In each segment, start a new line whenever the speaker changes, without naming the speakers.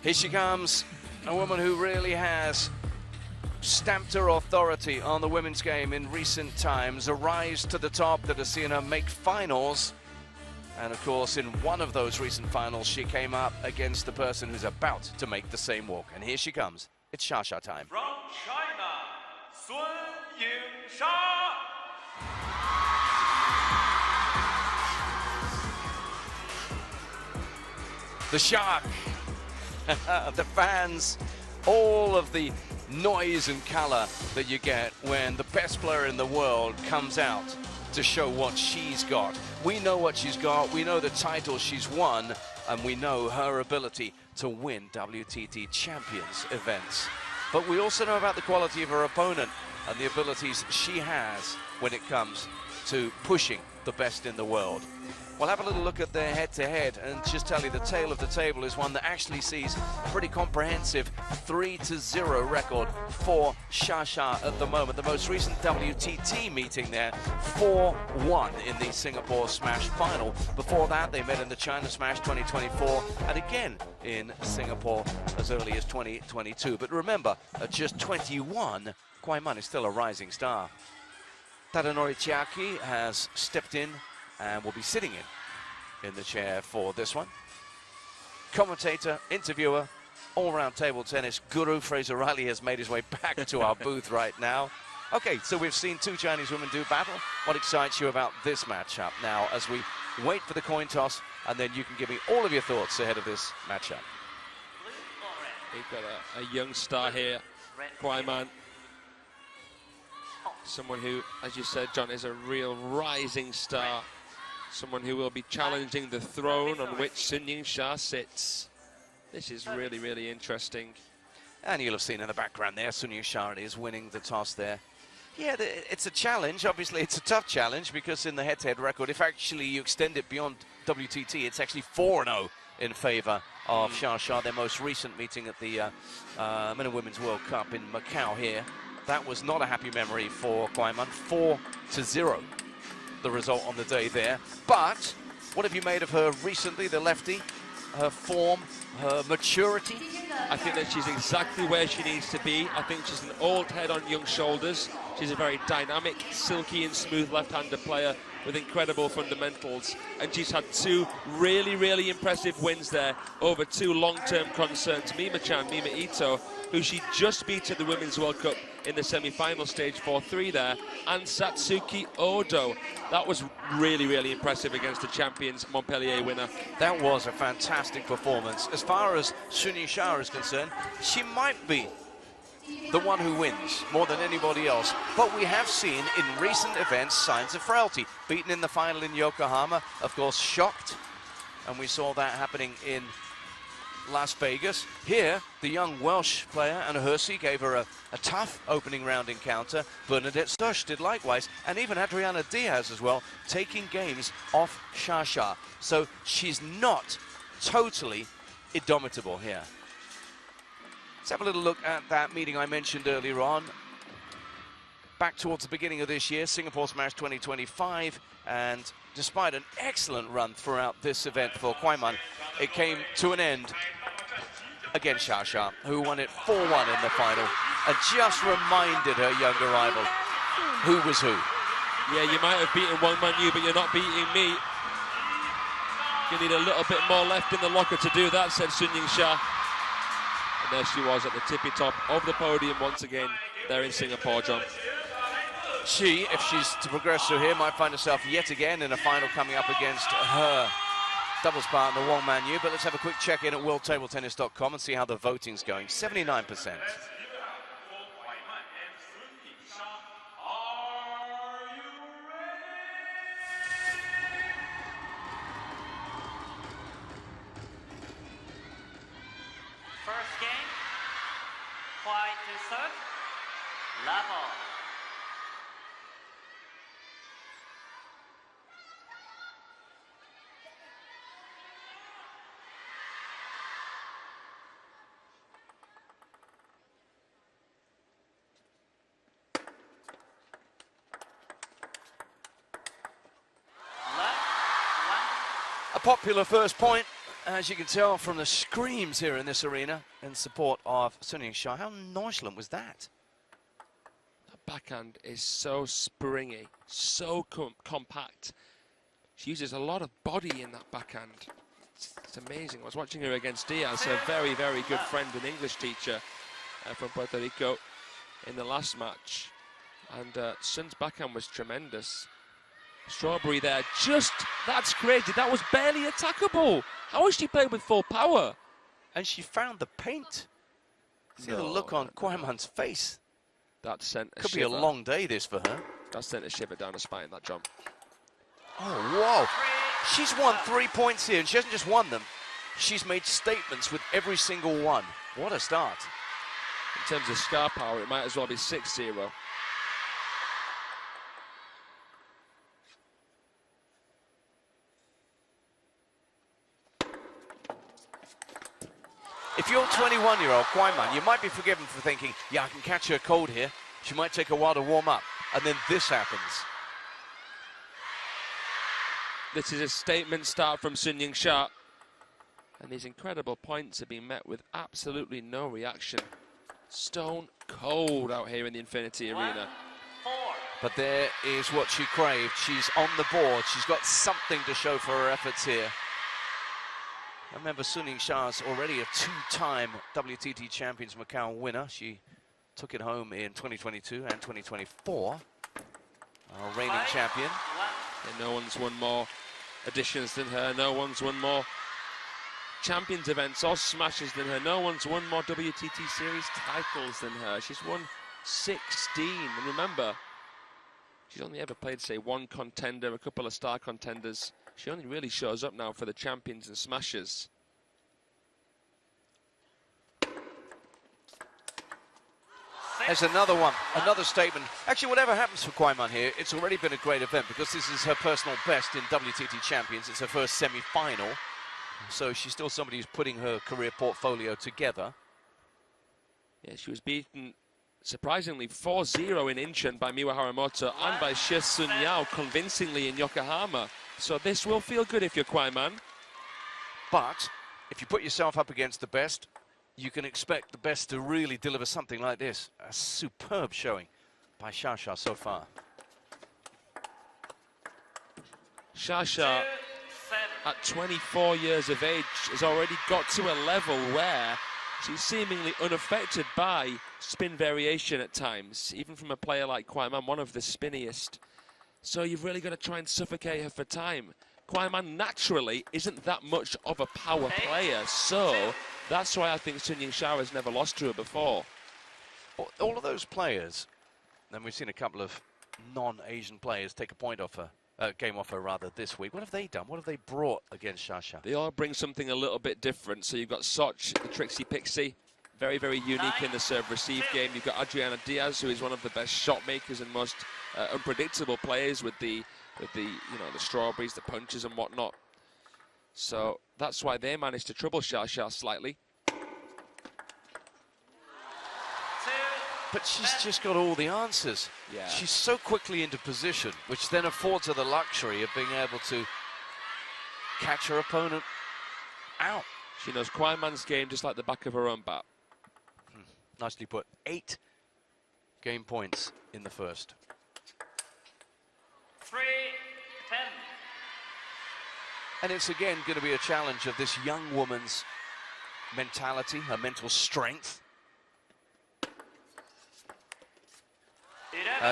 Here she comes, a woman who really has stamped her authority on the women's game in recent times, a rise to the top that has seen her make finals. And of course, in one of those recent finals, she came up against the person who's about to make the same walk. And here she comes. It's Sha time.
From China, Yingsha.
The Shark. The fans, all of the noise and color that you get when the best player in the world comes out to show what she's got. We know what she's got, we know the titles she's won, and we know her ability to win WTT Champions events. But we also know about the quality of her opponent and the abilities she has when it comes to pushing the best in the world. We'll have a little look at their head-to-head and just tell you the tale of the table is one that actually sees a pretty comprehensive 3-0 record for Sha at the moment. The most recent WTT meeting there, 4-1 in the Singapore Smash final. Before that, they met in the China Smash 2024 and again in Singapore as early as 2022. But remember, at just 21, Kuai is still a rising star. Tadanori Chiaki has stepped in and will be sitting in the chair for this one. Commentator, interviewer, all-round table tennis guru Fraser Riley has made his way back to our booth right now. Okay, so we've seen two Chinese women do battle. What excites you about this matchup now as we wait for the coin toss, and then you can give me all of your thoughts ahead of this matchup.
We've got a young star here, Kuai. Someone who, as you said, John, is a real rising star. Someone who will be challenging the throne on which Yingsha sits. This is really, really interesting.
And you'll have seen in the background there, Yingsha is winning the toss there. Yeah, it's a challenge. Obviously, it's a tough challenge because in the head-to-head record, if actually you extend it beyond WTT, it's actually 4-0 in favor of Sha. Their most recent meeting at the Men and Women's World Cup in Macau here. That was not a happy memory for Kuai, 4-0. The result on the day there. But what have you made of her recently, the lefty? Her form, her maturity?
I think that she's exactly where she needs to be. I think she's an old head on young shoulders. She's a very dynamic, silky and smooth left-hander player with incredible fundamentals. And she's had two really, really impressive wins there over two long-term concerns. Mima Ito, who she just beat at the Women's World Cup in the semi-final stage 4-3 there, and Satsuki Odo. That was really, really impressive against the champions Montpellier winner.
That was a fantastic performance. As far as Yingsha is concerned, she might be the one who wins more than anybody else. But we have seen in recent events signs of frailty. Beaten in the final in Yokohama, of course shocked. And we saw that happening in Las Vegas. Here, the young Welsh player, Anna Hersey, gave her a tough opening round encounter. Bernadette Stosh did likewise, and even Adriana Diaz as well, taking games off Sha. So she's not totally indomitable here. Let's have a little look at that meeting I mentioned earlier on. Back towards the beginning of this year, Singapore Smash 2025, and despite an excellent run throughout this event for Kuai, it came to an end against Sha, who won it 4-1 in the final, and just reminded her younger rival who was who.
Yeah, you might have beaten one man you, but you're not beating me. You need a little bit more left in the locker to do that, said Yingsha. And there she was at the tippy top of the podium once again there in Singapore, John.
She, if she's to progress through here, might find herself yet again in a final coming up against her doubles partner, Wong Man Yu. But let's have a quick check-in at worldtabletennis.com and see how the voting's going. 79%.
First game, Kuai to serve, level.
A popular first point as you can tell from the screams here in this arena in support of Sun Yingsha. How nonchalant was that?
The backhand is so springy, so compact. She uses a lot of body in that backhand. It's amazing. I was watching her against Diaz, a very, very good friend and English teacher from Puerto Rico in the last match. And Sun's backhand was tremendous. Strawberry there, that's crazy. That was barely attackable. How has she played with full power?
And she found the paint. See the look on Kuai's face.
That sent a
Could
shiver.
be a long day, this, for her.
That sent a shiver down her spine, that jump.
Oh, whoa. She's won 3 points here, and she hasn't just won them. She's made statements with every single one. What a start.
In terms of star power, it might as well be 6-0.
If you're 21-year-old Kuai, you might be forgiven for thinking, yeah, I can catch her cold here. She might take a while to warm up. And then this happens.
This is a statement start from Sun Yingsha. And these incredible points are being met with absolutely no reaction. Stone cold out here in the Infinity Arena.
But there is what she craved. She's on the board. She's got something to show for her efforts here. Remember, Sun Yingsha is already a two-time WTT Champions Macao winner. She took it home in 2022 and 2024. Our reigning champion.
And no one's won more editions than her. No one's won more Champions events or smashes than her. No one's won more WTT Series titles than her. She's won 16. And remember, she's only ever played, say, one contender, a couple of star contenders. She only really shows up now for the champions and smashes.
There's another one, another statement. Actually, whatever happens for Kuai here, it's already been a great event because this is her personal best in WTT Champions. It's her first semi-final. So she's still somebody who's putting her career portfolio together.
Yeah, she was beaten, surprisingly, 4-0 in Incheon by Miwa Haramoto and by Shi Sun Yao convincingly in Yokohama. So this will feel good if you're Kuai.
But if you put yourself up against the best, you can expect the best to really deliver something like this. A superb showing by Shasha so far.
Shasha, at 24 years of age, has already got to a level where she's seemingly unaffected by spin variation at times, even from a player like Kuai, one of the spinniest. So you've really got to try and suffocate her for time. Kuai naturally isn't that much of a power player, so that's why I think Sun Yingsha has never lost to her before.
All of those players, and we've seen a couple of non-Asian players take a point off her, game off her rather, this week. What have they done? What have they brought against Shasha?
They all bring something a little bit different. So you've got Soch, the Trixie Pixie, very, very unique in the serve-receive game. You've got Adriana Diaz, who is one of the best shot makers and most unpredictable players with the strawberries, the punches and whatnot. So that's why they managed to trouble Shasha slightly.
But she's just got all the answers.
Yeah.
She's so quickly into position, which then affords her the luxury of being able to catch her opponent out.
She knows Kuai game just like the back of her own bat.
Nicely put. 8 game points in the first.
3-10.
And it's again going to be a challenge of this young woman's mentality, her mental strength.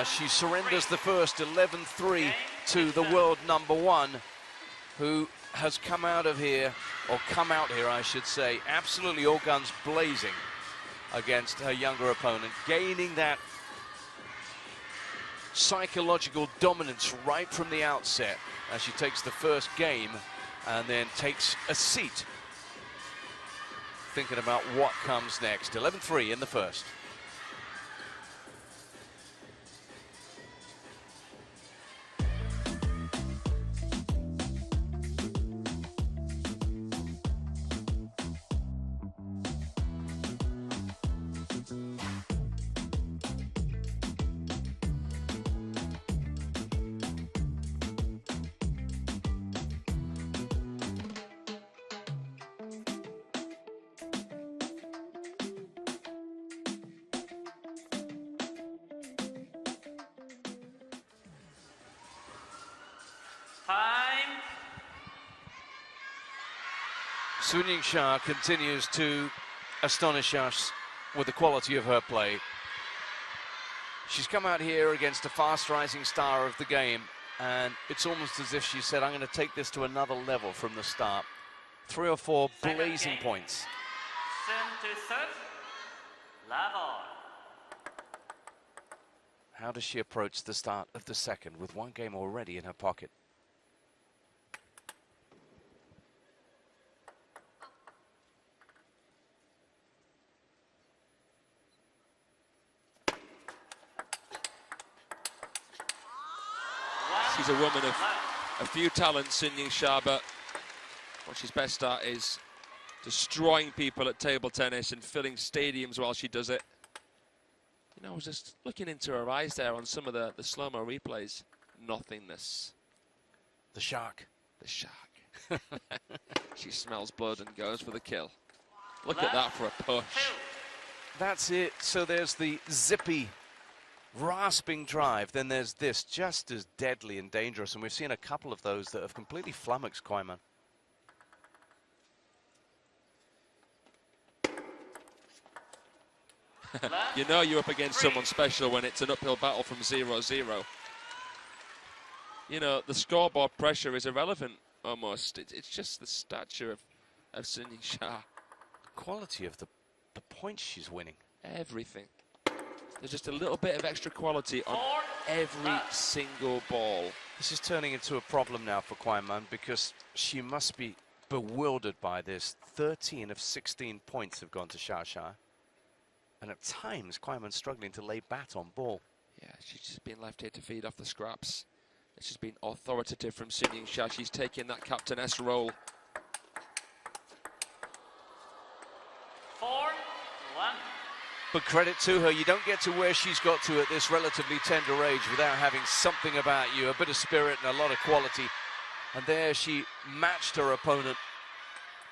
She surrenders the first 11-3 to the world #1, who has come out here, I should say, absolutely all guns blazing against her younger opponent, gaining that psychological dominance right from the outset as she takes the first game and then takes a seat, thinking about what comes next. 11-3 in the first. Sun Yingsha continues to astonish us with the quality of her play. She's come out here against a fast-rising star of the game, and it's almost as if she said, I'm going to take this to another level from the start. 3 or 4 blazing points.
Sun to serve. Level.
How does she approach the start of the second with one game already in her pocket?
She's a woman of a few talents, Sun Yingsha, but what she's best at is destroying people at table tennis and filling stadiums while she does it. You know, I was just looking into her eyes there on some of the slow-mo replays. Nothingness.
The shark.
The shark. She smells blood and goes for the kill. Look at that for a push.
That's it. So there's the zippy, rasping drive. Then there's this, just as deadly and dangerous. And we've seen a couple of those that have completely flummoxed Kuai.
You know you're up against someone special when it's an uphill battle from 0-0. You know, the scoreboard pressure is irrelevant, almost. It's just the stature of Sun Yingsha.
The quality of the points she's winning.
Everything. There's just a little bit of extra quality on every single ball.
This is turning into a problem now for Kuai because she must be bewildered by this. 13 of 16 points have gone to Sha. And at times, Kuai struggling to lay bat on ball.
Yeah, she's just been left here to feed off the scraps. It's just been authoritative from Sun Yingsha. She's taking that captainess role.
4-1.
But credit to her, you don't get to where she's got to at this relatively tender age without having something about you, a bit of spirit and a lot of quality. And there she matched her opponent.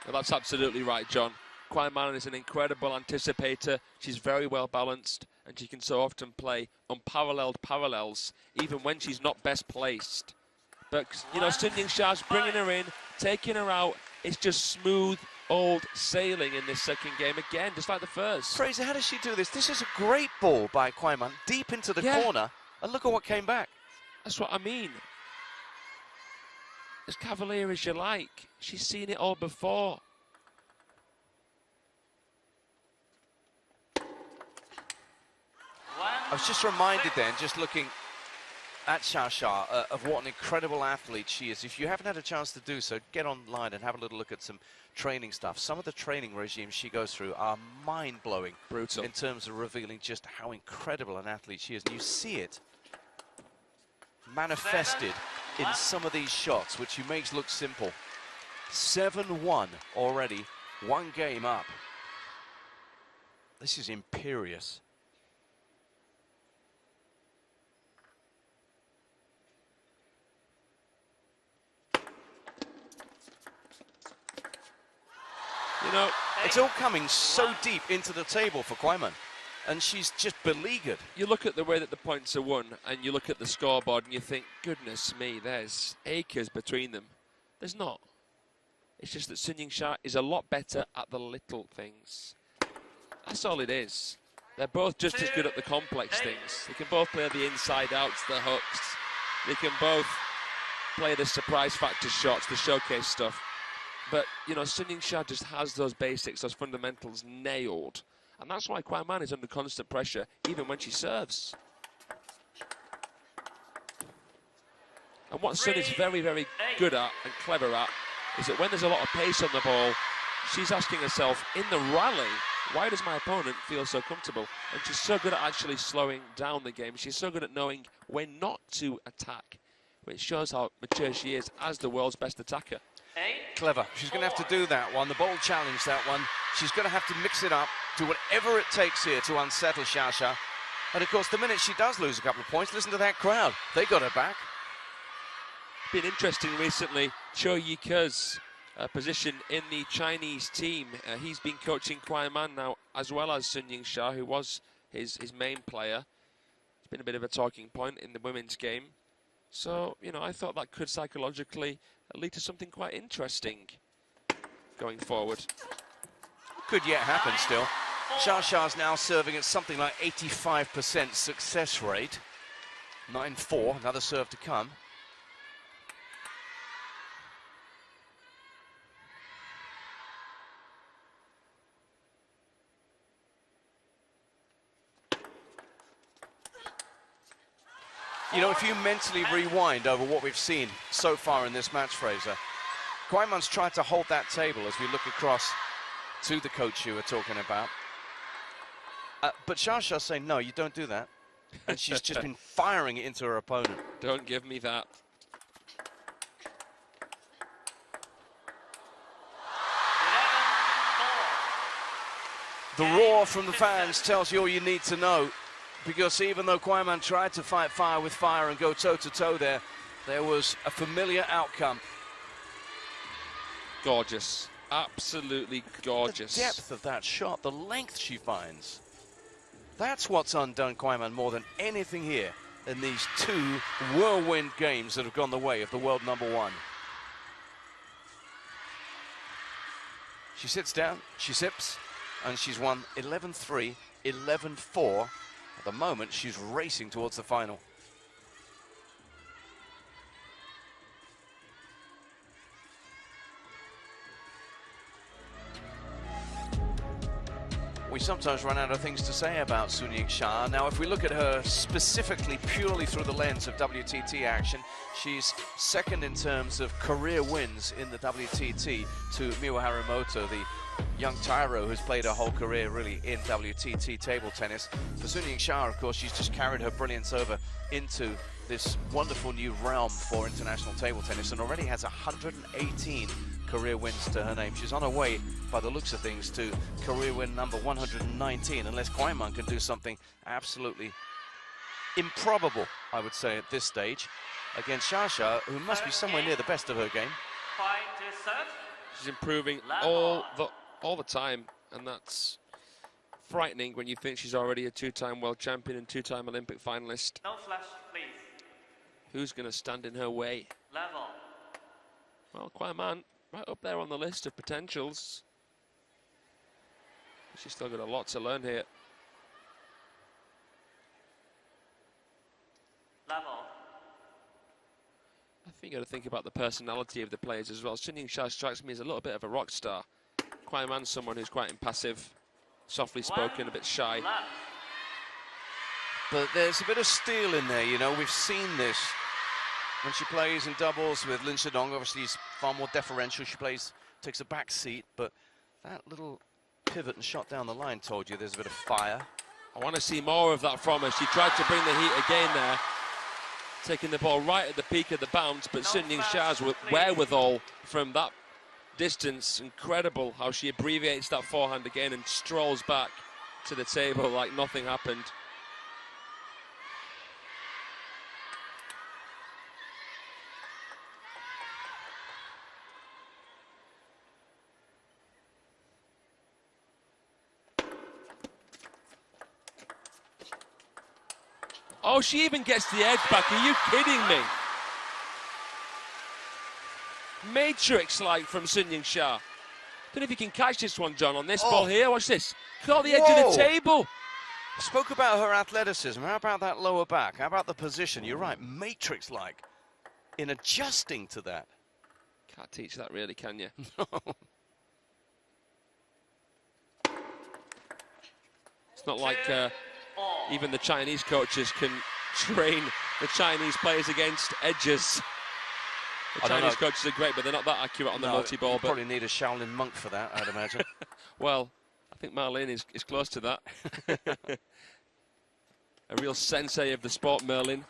Well, that's absolutely right, John. Kuai is an incredible anticipator. She's very well balanced, and she can so often play unparalleled parallels, even when she's not best placed. But, you know, Sun Yingsha's bringing her in, taking her out. It's just smooth, old sailing in this second game again, just like the first.
Fraser, how does she do this? This is a great ball by Kuai, deep into the corner, and look at what came back.
That's what I mean. As cavalier as you like, she's seen it all before.
I was just reminded then, just looking at Sha, of what an incredible athlete she is. If you haven't had a chance to do so, get online and have a little look at some training stuff. Some of the training regimes she goes through are mind-blowing.
Brutal.
In terms of revealing just how incredible an athlete she is. And you see it manifested in some of these shots, which she makes look simple. 7-1 already, one game up. This is imperious.
You know,
it's all coming so deep into the table for Kuai, and she's just beleaguered.
You look at the way that the points are won, and you look at the scoreboard, and you think, goodness me, there's acres between them. There's not. It's just that Sun Yingsha is a lot better at the little things. That's all it is. They're both just as good at the complex things. They can both play the inside-outs, the hooks. They can both play the surprise factor shots, the showcase stuff. But, you know, Sun Yingsha just has those basics, those fundamentals nailed. And that's why Kuai is under constant pressure, even when she serves. And what Sun is very, very good at and clever at is that when there's a lot of pace on the ball, she's asking herself, in the rally, why does my opponent feel so comfortable? And she's so good at actually slowing down the game. She's so good at knowing when not to attack, which shows how mature she is as the world's best attacker.
Clever. She's going to have to do that one. The ball challenge, that one. She's going to have to mix it up, do whatever it takes here to unsettle Sha. And, of course, the minute she does lose a couple of points, listen to that crowd. They got her back.
Been interesting recently, Cho Yika's position in the Chinese team. He's been coaching Kuai now, as well as Sun Yingsha, who was his main player. It's been a bit of a talking point in the women's game. So, you know, I thought that could psychologically lead to something quite interesting. going forward.
Could yet happen still. Shasha's now serving at something like 85% success rate. 9-4, another serve to come. You know, if you mentally rewind over what we've seen so far in this match, Fraser, Kuaiman's tried to hold that table as we look across to the coach you were talking about. But Shasha's saying, no, you don't do that. And she's just been firing it into her opponent.
Don't give me that.
The roar from the fans tells you all you need to know, because even though Kuaiman tried to fight fire with fire and go toe-to-toe there, there was a familiar outcome.
Gorgeous. Absolutely gorgeous.
The depth of that shot, the length she finds. That's what's undone Kuaiman more than anything here in these two whirlwind games that have gone the way of the world #1. She sits down, she sips, and she's won 11-3, 11-4. At the moment, she's racing towards the final. We sometimes run out of things to say about Sun Yingsha. Now, if we look at her specifically purely through the lens of WTT action, she's second in terms of career wins in the WTT to Miwa Harimoto, the young Tyro who's played her whole career really in WTT table tennis. For Sun Yingsha, of course, she's just carried her brilliance over into this wonderful new realm for international table tennis and already has 118 career wins to her name. She's on her way, by the looks of things, to career win number 119, unless Kuaiman can do something absolutely improbable, I would say, at this stage, against Shasha, who must be somewhere near the best of her game.
She's improving all the time, and that's frightening when you think she's already a two-time world champion and two-time Olympic finalist.
No flash, please.
Who's going to stand in her way?
Level.
Well, Kuaiman, right up there on the list of potentials. She's still got a lot to learn here.
Level.
I think you got to think about the personality of the players as well. Sun Yingsha strikes me as a little bit of a rock star. Kuaiman's someone who's quite impassive, softly spoken, a bit shy.
But there's a bit of steel in there, you know. We've seen this when she plays in doubles with Lin Shidong. Obviously, she's far more deferential. She takes a back seat, but that little pivot and shot down the line told you there's a bit of fire.
I want to see more of that from her. She tried to bring the heat again there, taking the ball right at the peak of the bounce, but Sun Yingsha's wherewithal from that distance, incredible how she abbreviates that forehand again and strolls back to the table like nothing happened. Oh, she even gets the edge back. Are you kidding me? Matrix-like from Sun Yingsha. Don't know if you can catch this one, John, on this ball here. Watch this. Caught the edge of the table.
Spoke about her athleticism. How about that lower back? How about the position? You're right, Matrix-like in adjusting to that.
Can't teach that really, can you?
No.
It's not like even the Chinese coaches can train the Chinese players against edges. The Chinese coaches are great, but they're not that accurate on the multi-ball.
You probably need a Shaolin monk for that, I'd imagine.
Well, I think Marlene is close to that. A real sensei of the sport, Merlin.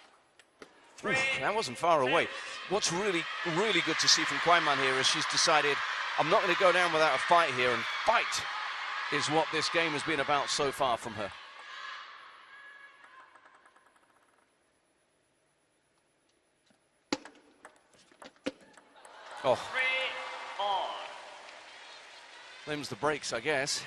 Oof, that wasn't far away. What's really, really good to see from Kuaiman here is she's decided, I'm not going to go down without a fight here, and fight is what this game has been about so far from her. Oh.
3-all.
Them's the breaks, I guess.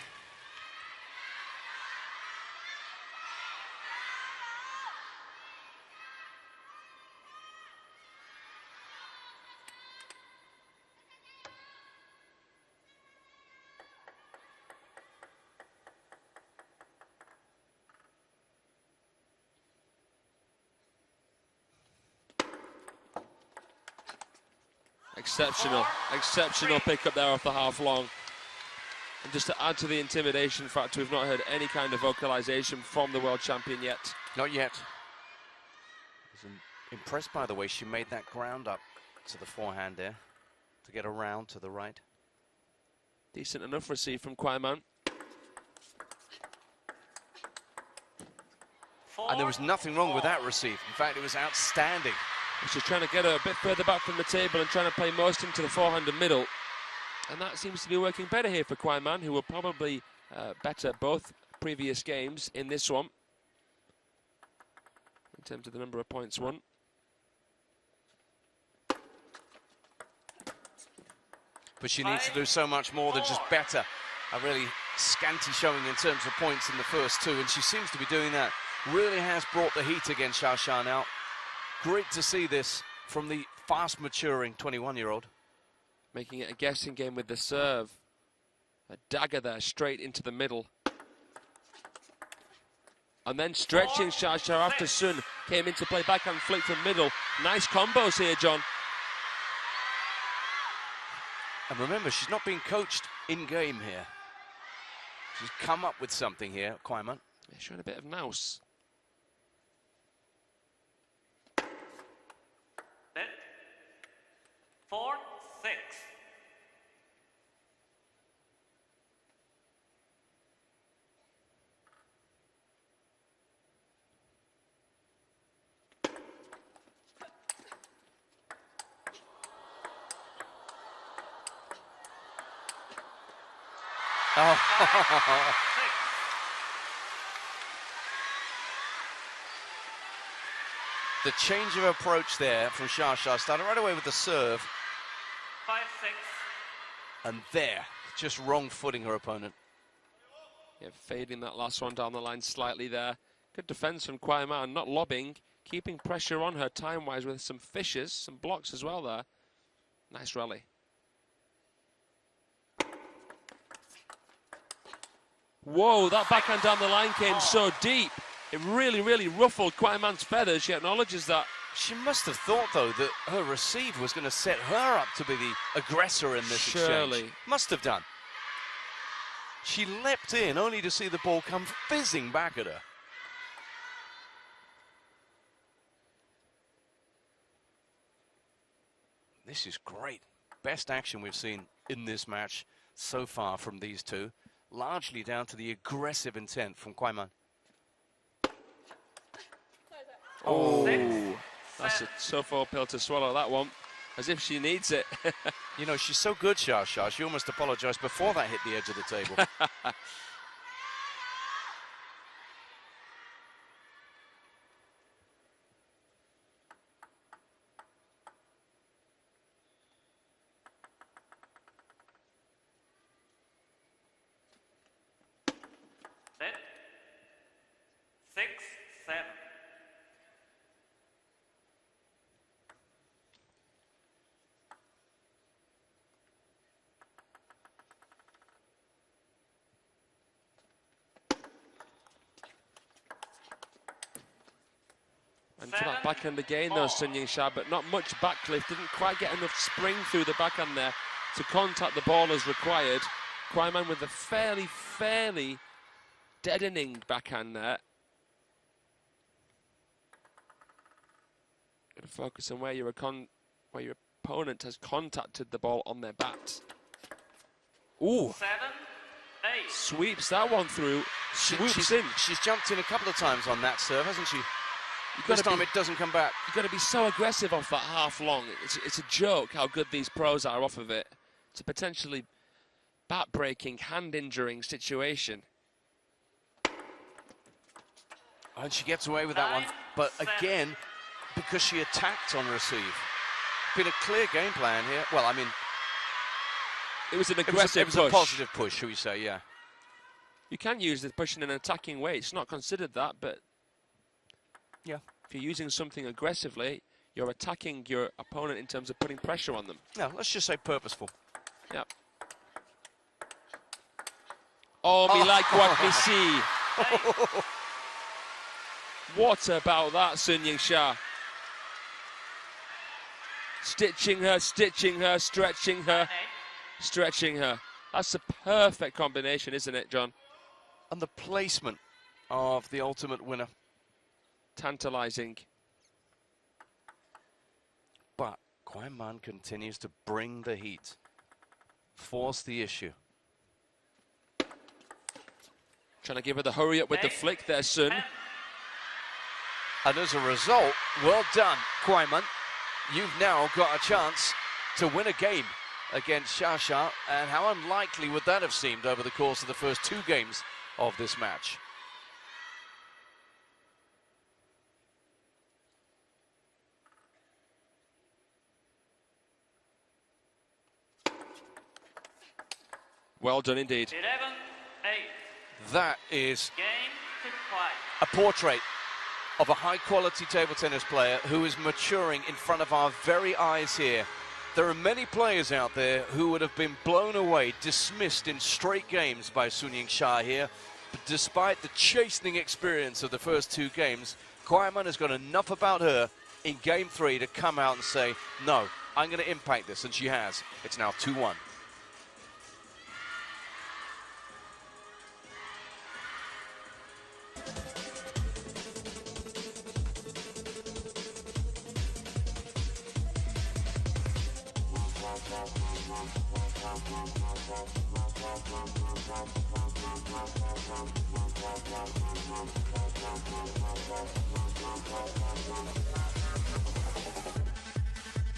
Exceptional pick up there off the half long. And just to add to the intimidation factor, we've not heard any kind of vocalization from the world champion yet.
Not yet. I was impressed by the way she made that ground up to the forehand there to get around to the right.
Decent enough receive from Kuai.
And there was nothing wrong with that receive. In fact, it was outstanding.
She's trying to get her a bit further back from the table and trying to play most into the forehand and middle. And that seems to be working better here for Kuai, who will probably better both previous games in this one. In terms of the number of points won.
But she needs to do so much more than just better. A really scanty showing in terms of points in the first two, and she seems to be doing that. Really has brought the heat against Xia now. Great to see this from the fast-maturing 21-year-old.
Making it a guessing game with the serve. A dagger there, straight into the middle. And then stretching Xia after Sun came into play, backhand flick from middle. Nice combos here, John.
And remember, she's not being coached in-game here. She's come up with something here, Kuai.
Yeah, showing a bit of nous.
Net. 4-6.
Oh. The change of approach there from Xia started right away with the serve.
5-6.
And there, just wrong footing her opponent.
Yeah, fading that last one down the line slightly there. Good defense from Kuai, not lobbing, keeping pressure on her time-wise with some fishes, some blocks as well there. Nice rally. Whoa, that backhand down the line came so deep. It really, really ruffled Kuai feathers. She acknowledges that.
She must have thought, though, that her receive was going to set her up to be the aggressor in this exchange. Must have done. She leapt in only to see the ball come fizzing back at her. This is great. Best action we've seen in this match so far from these two. Largely down to the aggressive intent from Kuai.
Oh, that's a tough pill to swallow, that one. As if she needs it.
You know, she's so good, Xia. She almost apologized before that hit the edge of the table.
Set. 6-7.
And for that backhand again, though, Sun Yingsha, but not much backlift. Didn't quite get enough spring through the backhand there to contact the ball as required. Kuai with a fairly deadening backhand there. Got to focus on where your opponent has contacted the ball on their bat. Ooh.
7-8.
Sweeps that one through. Swoops in.
She's jumped in a couple of times on that serve, hasn't she? This time it doesn't come back.
You've got to be so aggressive off that half long. It's a joke how good these pros are off of it. It's a potentially bat-breaking, hand-injuring situation.
And she gets away with that one. But again, because she attacked on receive. Been a clear game plan here. Well, I mean,
it was an aggressive
push. It was a positive push, shall we say, yeah.
You can use the push in an attacking way. It's not considered that, but
yeah,
if you're using something aggressively, you're attacking your opponent in terms of putting pressure on them.
No, let's just say purposeful.
Yep. Oh, me like what me see. What about that, Sun Yingsha? Stitching her, stretching her, stretching her. That's a perfect combination, isn't it, John?
And the placement of the ultimate winner.
Tantalising.
But Kuai Man continues to bring the heat, force the issue.
Trying to give her the hurry up with the flick there, Sun.
And as a result, well done, Kuai Man. You've now got a chance to win a game against Xia. And how unlikely would that have seemed over the course of the first 2 games of this match?
Well done indeed.
11-8.
That is
Game to Kuai.
a portrait of a high-quality table tennis player who is maturing in front of our very eyes here. There are many players out there who would have been blown away, dismissed in straight games by Yingsha here. But despite the chastening experience of the first 2 games, Kuai Man has got enough about her in game 3 to come out and say, no, I'm going to impact this, and she has. It's now 2-1.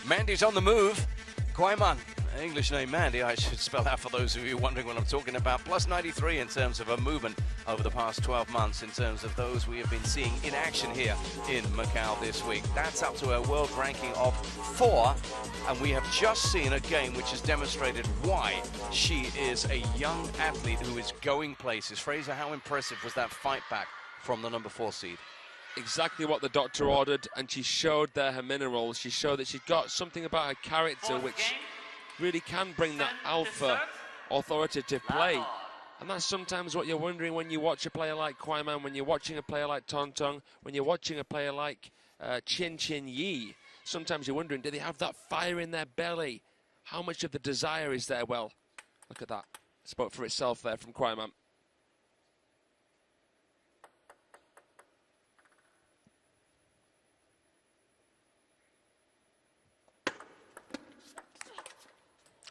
Mandy's on the move. Kuai Man, English name Mandy, I should spell out for those of you wondering what I'm talking about. Plus 93 in terms of a movement over the past 12 months in terms of those we have been seeing in action here in Macau this week. That's up to a world ranking of 4, and we have just seen a game which has demonstrated why she is a young athlete who is going places. Fraser, how impressive was that fight back from the number 4 seed?
Exactly what the doctor ordered, and she showed there her minerals. She showed that she's got something about her character which really can bring that alpha authoritative play. And that's sometimes what you're wondering when you watch a player like Kuai Man, when you're watching a player like Tong Tong, when you're watching a player like Chin Yi. Sometimes you're wondering, do they have that fire in their belly? How much of the desire is there? Well, look at that. It spoke for itself there from Kuai Man.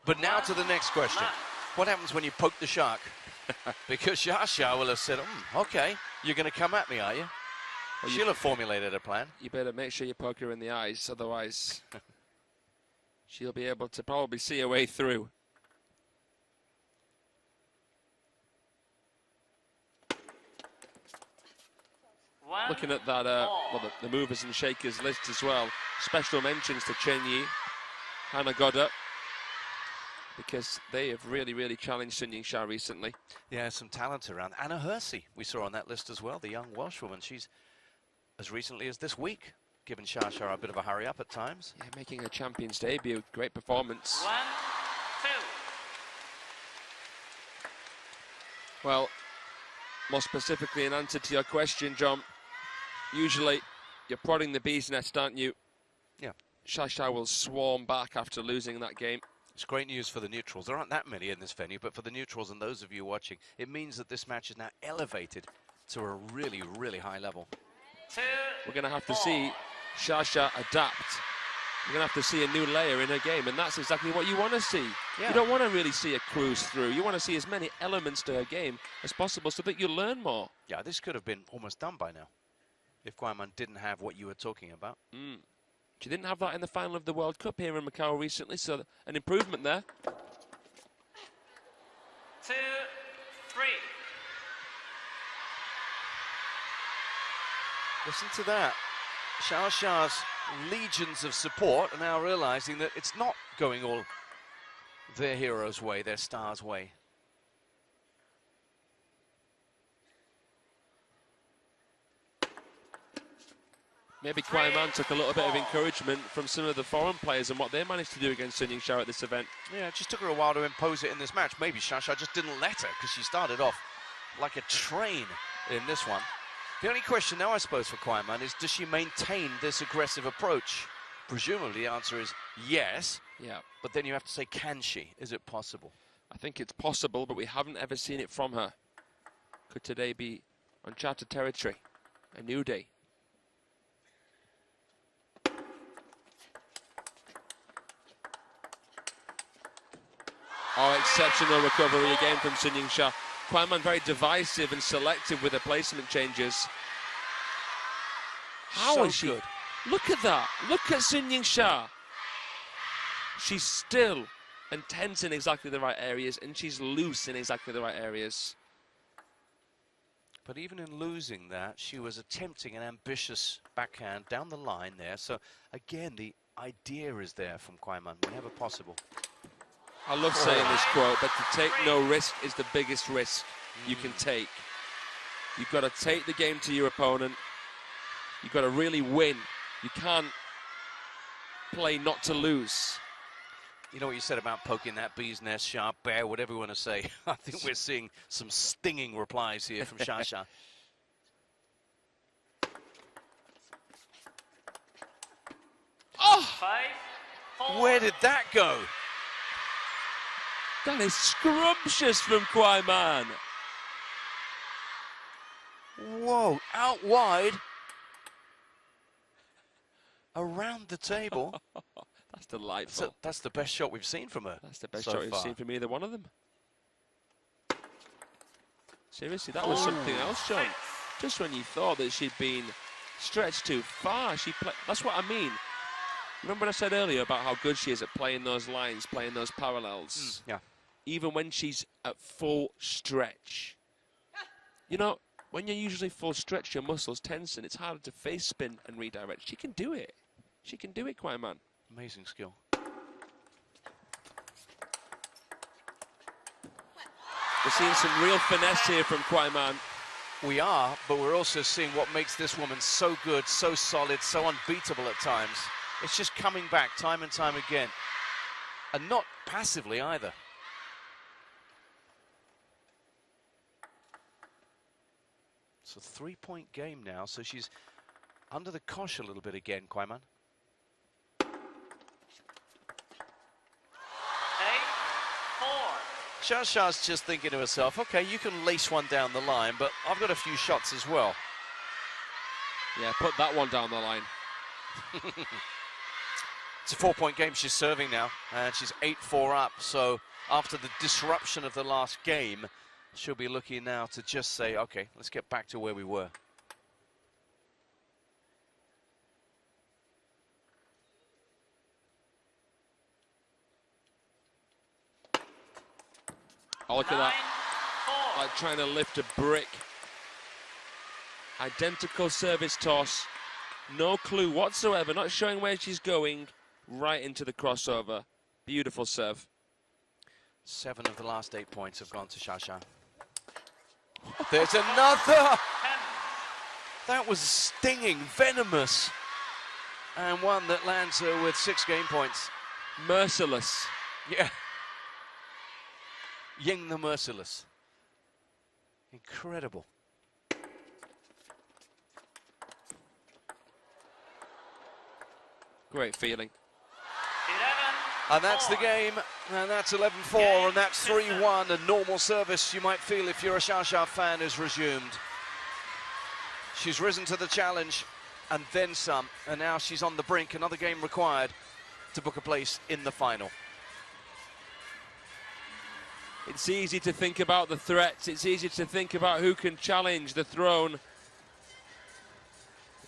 But now to the next question. What happens when you poke the shark? Because Xia will have said, okay, you're going to come at me, are you? Well, she'll have formulated a plan.
You better make sure you poke her in the eyes, otherwise she'll be able to probably see her way through. Looking at that, well, the movers and shakers list as well. Special mentions to Chen Yi, Hannah Goddard, because they have really challenged Sun Yingsha recently.
Yeah, some talent around. Anna Hersey, we saw on that list as well, the young Welsh woman. She's, as recently as this week, given Xia a bit of a hurry up at times.
Yeah, making her champion's debut. Great performance. 1-2. Well, more specifically in answer to your question, John, usually you're prodding the bee's nest, aren't you?
Yeah.
Xia will swarm back after losing that game.
It's great news for the neutrals. There aren't that many in this venue, but for the neutrals and those of you watching, it means that this match is now elevated to a really high level.
We're going to have to see Xia adapt. We're going to have to see a new layer in her game, and that's exactly what you want to see. Yeah. You don't want to really see her cruise through. You want to see as many elements to her game as possible so that you learn more.
Yeah, this could have been almost done by now if Kuai Man didn't have what you were talking about.
She didn't have that in the final of the World Cup here in Macau recently, so an improvement there.
2-3.
Listen to that. Xia's legions of support are now realizing that it's not going all their hero's way, their star's way.
Maybe Kuai Man took a little bit of encouragement from some of the foreign players and what they managed to do against Sun Yingsha at this event.
Yeah, it just took her a while to impose it in this match. Maybe Xia just didn't let her because she started off like a train in this one. The only question now, I suppose, for Kuai Man is, does she maintain this aggressive approach Presumably the answer is yes,
Yeah.
but then you have to say, can she? Is it possible?
I think it's possible, but we haven't ever seen it from her. Could today be uncharted territory? A new day. Oh, exceptional recovery again from Yingsha. Kuai very divisive and selective with her placement changes. How
So
is she?
good.
Look at that. Look at Yingsha. She's still and tense in exactly the right areas, and she's loose in exactly the right areas.
But even in losing that, she was attempting an ambitious backhand down the line there. So again, the idea is there from Kuai whenever possible.
I love saying this quote, but to take no risk is the biggest risk you can take. You've got to take the game to your opponent. You've got to really win. You can't play not to lose.
You know what you said about poking that bee's nest, sharp bear, whatever you want to say. I think we're seeing some stinging replies here from Shasha.
Oh!
5-4.
Where did that go?
That is scrumptious from Kuai.
Whoa, out wide. Around the table.
That's delightful.
So that's the best shot we've seen from her.
That's the best
so
shot we've
far.
seen from either one of them. Seriously, that was something else, John. Just when you thought that she'd been stretched too far, that's what I mean. Remember what I said earlier about how good she is at playing those lines, playing those parallels?
Yeah.
Even when she's at full stretch. You know, when you're usually full stretch, your muscles tense and it's harder to face spin and redirect. She can do it. She can do it, Kuai.
Amazing skill.
We're seeing some real finesse here from Kuai.
We are, but we're also seeing what makes this woman so good, so solid, so unbeatable at times. It's just coming back time and time again. And not passively either. It's a 3-point game now, so she's under the cosh a little bit again, Kuai.
8-4.
Shasha's just thinking to herself, okay, you can lace one down the line, but I've got a few shots as well.
Yeah, put that one down the line.
It's a 4-point game she's serving now, and she's 8-4 up, so after the disruption of the last game, she'll be looking now to just say, okay, let's get back to where we were.
Oh, look at that.
9-4.
Like trying to lift a brick. Identical service toss. No clue whatsoever. Not showing where she's going. Right into the crossover. Beautiful serve.
7 of the last 8 points have gone to Shasha. There's another! That was stinging, venomous. And one that lands her with 6 game points.
Merciless.
Yeah. Ying the Merciless. Incredible.
Great feeling.
11-4.
And that's the game, and that's 11-4, and that's 3-1. A normal service you might feel if you're a Shasha fan is resumed. She's risen to the challenge, and then some, and now she's on the brink. Another game required to book a place in the final.
It's easy to think about the threats. It's easy to think about who can challenge the throne.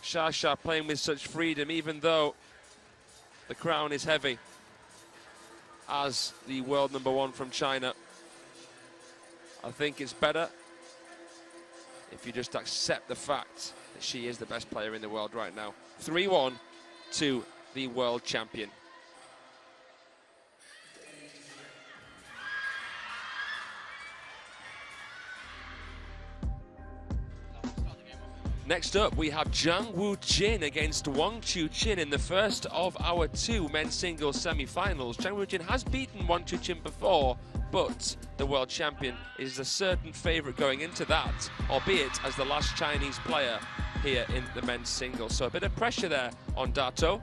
Shasha playing with such freedom, even though the crown is heavy as the world #1 from China. I think it's better if you just accept the fact that she is the best player in the world right now. 3-1 to the world champion. Next up, we have Zhang Wu-jin against Wang Chu-chin in the first of our 2 men's singles semi-finals. Zhang Wu-jin has beaten Wang Chu-chin before, but the world champion is a certain favourite going into that, albeit as the last Chinese player here in the men's singles. So a bit of pressure there on Dato.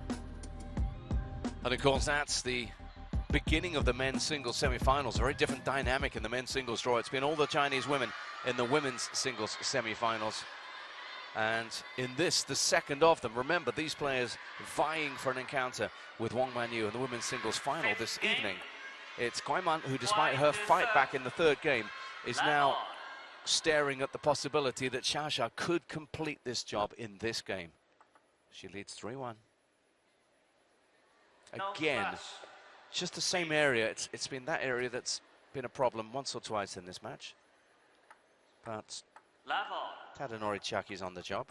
And of course, that's the beginning of the men's singles semi-finals. A very different dynamic in the men's singles draw. It's been all the Chinese women in the women's singles semi-finals. And in this, the second of them. Remember, these players vying for an encounter with Wang Manyu in the women's singles final this evening. It's Kuai Man who, despite her fight back in the third game, is now staring at the possibility that Xia could complete this job in this game. She leads 3-1. Again, it's just the same area. It's been that area that's been a problem once or twice in this match. But Tadanori Chiaki's on the job.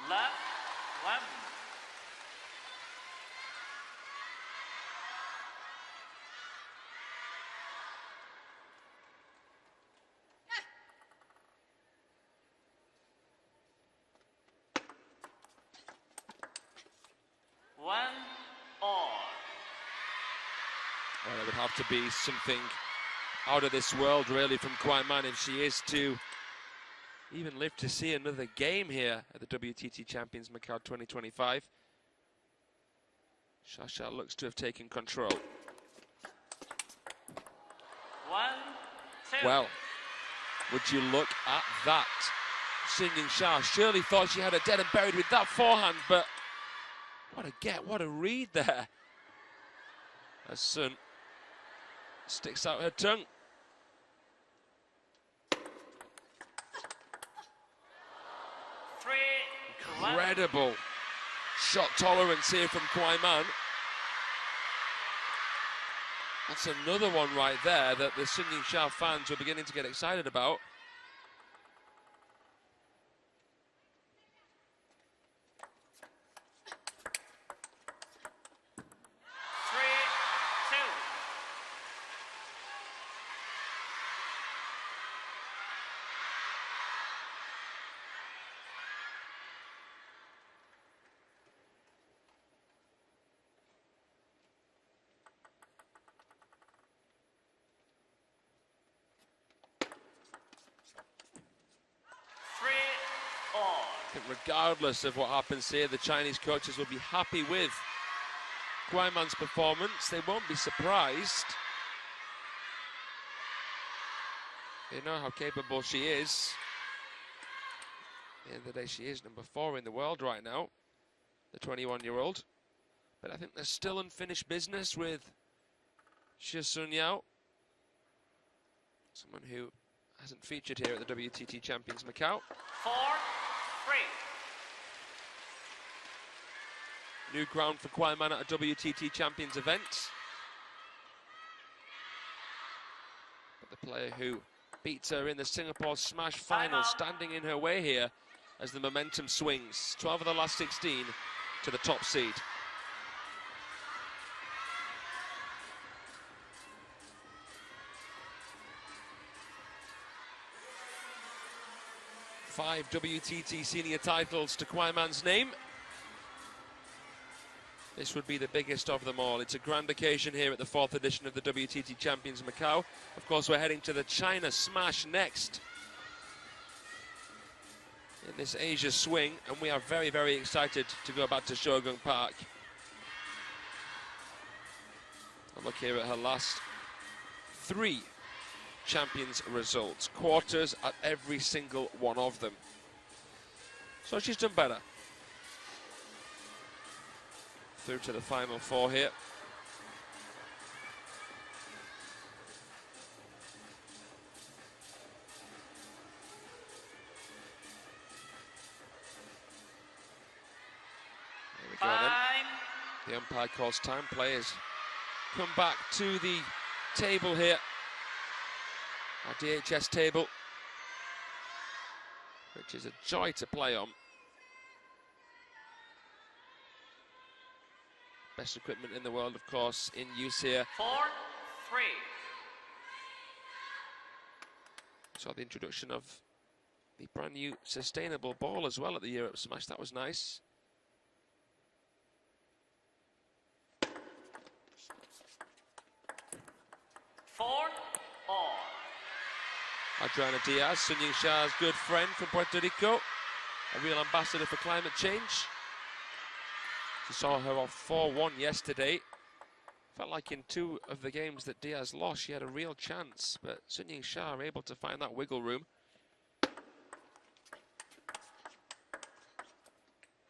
Left 1.
Well, it would have to be something out of this world, really, from Kuai Man if she is to even live to see another game here at the WTT Champions Macao 2025. Xia looks to have taken control.
1, 2.
Well, would you look at that? Yingsha surely thought she had her dead and buried with that forehand, but what a get, what a read there. As Sun sticks out her tongue. Incredible shot tolerance here from Kuai Man. That's another one right there that the Yingsha fans were beginning to get excited about. Regardless of what happens here, the Chinese coaches will be happy with Kuai Man's performance. They won't be surprised. They know how capable she is. At the end of the day, she is number 4 in the world right now, the 21-year-old. But I think there's still unfinished business with Xia Sunyao, someone who hasn't featured here at the WTT Champions Macao.
4-3.
New ground for Kuai Man at a WTT Champions event. But the player who beats her in the Singapore Smash final standing in her way here as the momentum swings. 12 of the last 16 to the top seed. Five WTT senior titles to Kuai Man's name. This would be the biggest of them all. It's a grand occasion here at the 4th edition of the WTT Champions Macao. Of course, we're heading to the China Smash next in this Asia swing, and we are very, very excited to go back to Shogun Park. And look here at her last 3 Champions results. Quarters at every single one of them. So she's done better. Through to the final 4 here. There we go then. The umpire calls time. Players come back to the table here. Our DHS table, which is a joy to play on. Best equipment in the world, of course, in use here.
4-3.
Saw the introduction of the brand new sustainable ball as well at the Europe Smash. That was nice. Adriana Diaz, Sun Yingsha's good friend from Puerto Rico. a real ambassador for climate change. She saw her off 4-1 yesterday. Felt like in 2 of the games that Diaz lost, she had a real chance, but Sun Yingsha able to find that wiggle room.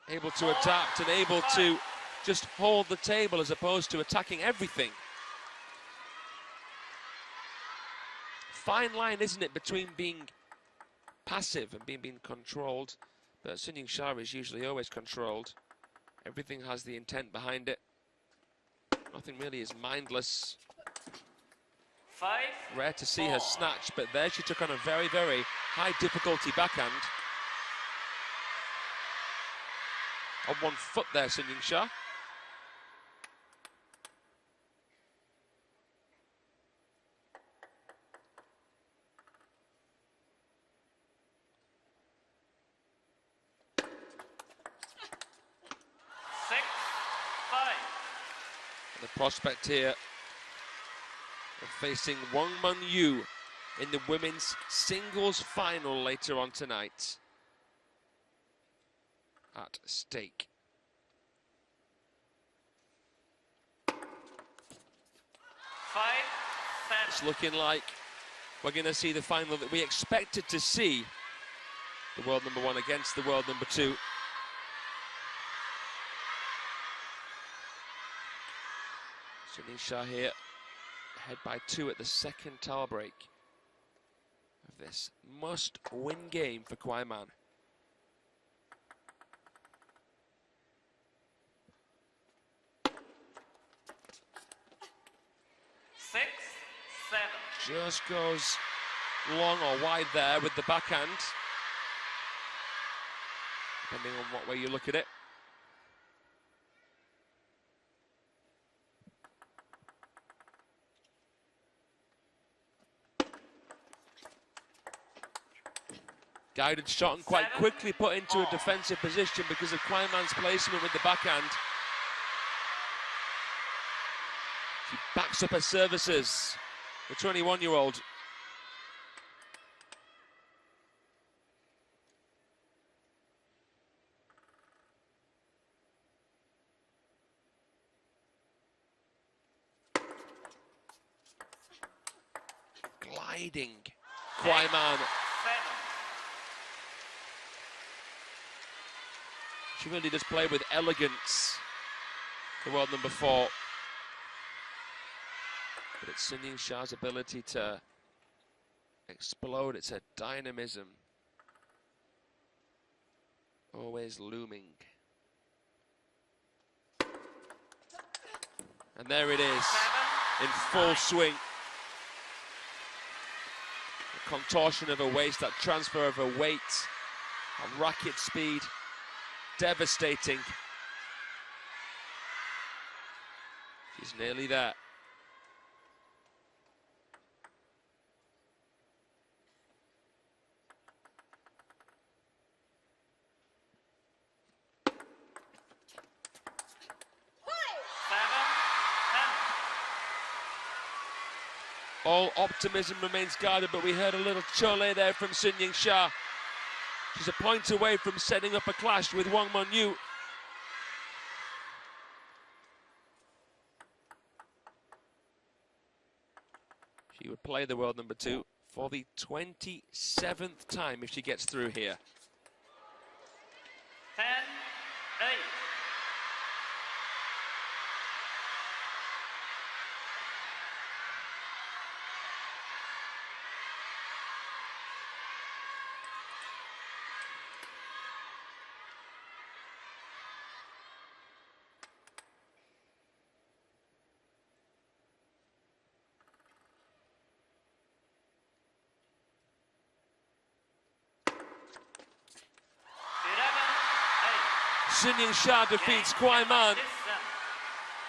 Able to adapt and able to just hold the table as opposed to attacking everything. Fine line, isn't it, between being passive and being controlled, but Sun Yingsha is usually always controlled. Everything has the intent behind it. Nothing really is mindless.
5.
Rare to see her snatch, but there she took on a very, very high difficulty backhand. On 1 foot there, Sun Yingsha. The prospect here of facing Wang Man-yu in the women's singles final later on tonight at stake. It's looking like we're going to see the final that we expected to see. The world number 1 against the world number 2. Sun Yingsha here, ahead by 2 at the second towel break of this must-win game for Kuai Man. Just goes long or wide there with the backhand, depending on what way you look at it. Guided shot and quite quickly put into a defensive position because of Kuai Man's placement with the backhand. She backs up her services, the 21-year-old. Gliding, Kuai Man. She really does play with elegance, the world number 4. But it's Sun Yingsha's ability to explode, it's her dynamism. Always looming. And there it is, in full swing. The contortion of her waist, that transfer of her weight, at racket speed. Devastating. She's nearly there. All optimism remains guarded, but we heard a little chole there from Sun Yingsha. She's a point away from setting up a clash with Wang Man-yu. She would play the world number 2 for the 27th time if she gets through here.
10-8.
Sun Yingsha defeats Kuai Man,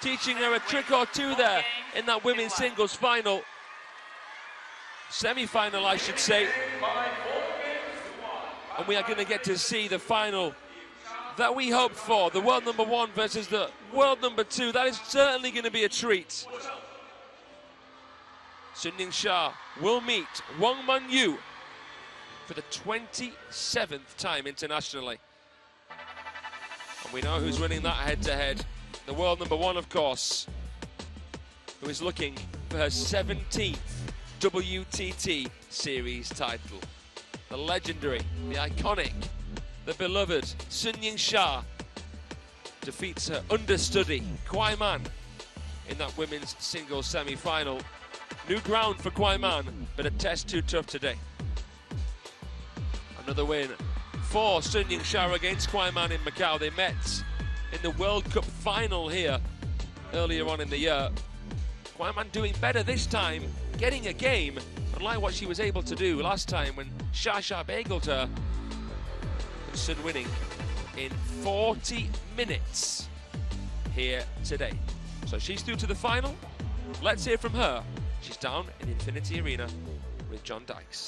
teaching her a trick or two there in that women's singles final. Semi-final, I should say. And we are going to get to see the final that we hoped for, the world number 1 versus the world number 2. That is certainly going to be a treat. Sun Yingsha will meet Wang Man-yu for the 27th time internationally. And we know who's winning that head-to-head. The world number one, of course, who is looking for her 17th WTT Series title. The legendary, the iconic, the beloved Yingsha defeats her understudy, Kuai in that women's singles semi-final. New ground for Kuai, but a test too tough today. Another win for Yingsha against Kuai in Macau. They met in the World Cup final here earlier on in the year. Kuai doing better this time, getting a game, unlike what she was able to do last time when Sha bageled her. And Sun winning in 40 minutes here today. So she's through to the final. Let's hear from her. She's down in Infinity Arena with John Dykes.